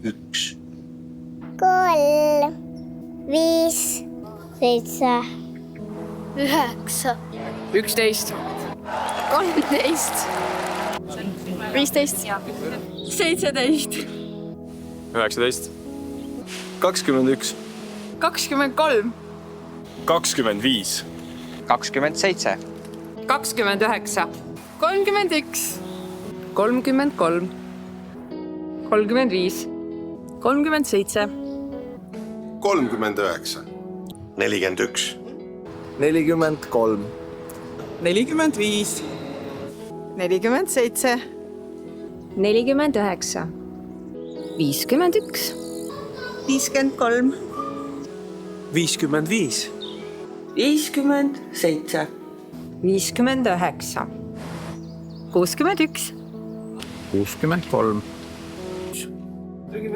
1, 3, 5, 7, 9, 11, 13, 15, 17, 19, 21, 23, 25, 27, 29, 31, 33, 35, 37, 39, 41, 43, 45, 47, 49,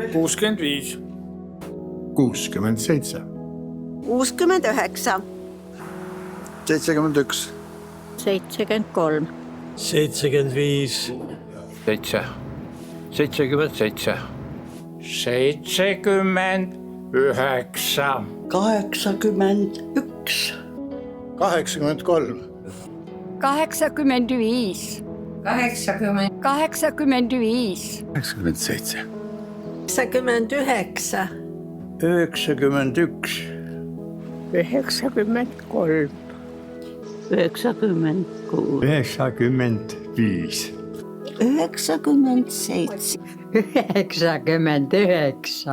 51, 53, 55, 57, 59, 61, 63, 65, 67, 69, 71, 73, 75, 7, 77, 79, 81, 83, 85, 85, 87, 89, 91, 93, 95, 97, 99.